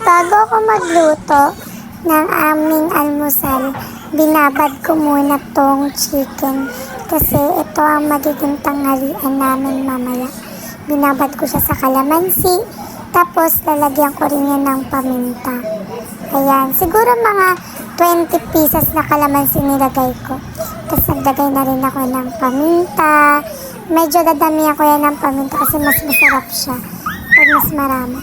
bago ako magluto ng aming almusal, binabad ko muna tong chicken kasi ito ang magiging tanghalian namin mamaya. Binabad ko siya sa kalamansi, tapos lalagyan ko rin yan ng paminta. Ayan, siguro mga 20 pieces na kalamansi nilagay ko. Tapos naglagay na rin ako ng paminta. Medyo dadamihan ko yan ng paminta kasi mas masarap siya pag mas marami.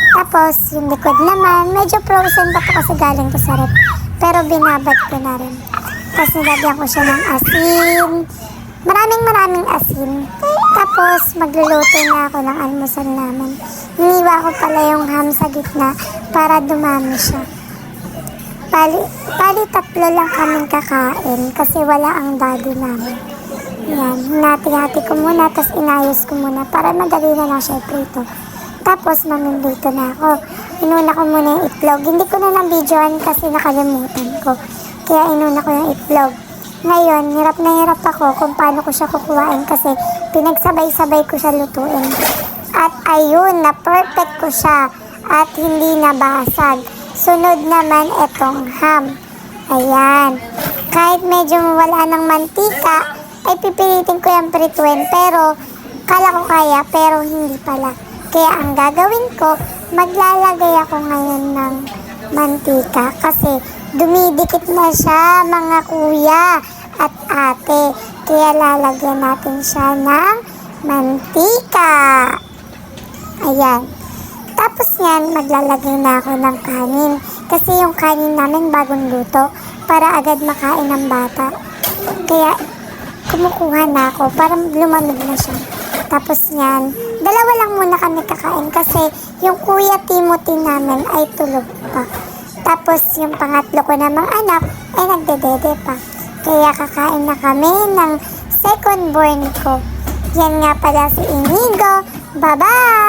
Tapos yung likod naman, medyo frozen pa po kasi galing ko sa rep. Pero binabad ko na rin. Tapos nilagyan ko siya ng asin. Maraming asin. Tapos magluluto na ako ng almusal namin. Iniwa ko pala yung ham sa gitna para dumami siya. Pali 3 lang kaming kakain kasi wala ang daddy namin. Yan, hinati-hati ko muna, tapos inayos ko muna para madali na lang siya prito. Tapos mamimluto na ako. Inuna ko muna yung itlog. Hindi ko na nang-videoan kasi nakalimutan ko. Kaya inuna ko yung itlog. Ngayon, hirap na hirap ako kung paano ko siya kukuhain kasi pinagsabay-sabay ko siya lutuin. At ayun, na-perfect ko siya at hindi nabasag. Sunod naman itong ham. Ayan. Kahit medyo wala ng mantika, ay pipilitin ko yung prituin. Pero, kala ko kaya, pero hindi pala. Kaya ang gagawin ko, maglalagay ako ngayon ng mantika. Kasi dumidikit na siya mga kuya at ate. Kaya lalagyan natin siya ng mantika. Ayan. Tapos yan, maglalagay na ako ng kanin. Kasi yung kanin namin bagong luto para agad makain ng bata. Kaya kumukuha na ako para lumamig na siya. Tapos yan, 2 lang muna kami kakain kasi yung kuya Timothy namin ay tulog pa. Tapos yung pangatlo ko namang anak ay nagdedede pa. Kaya kakain na kami ng second born ko. Yan nga pala si Inigo. Bye-bye!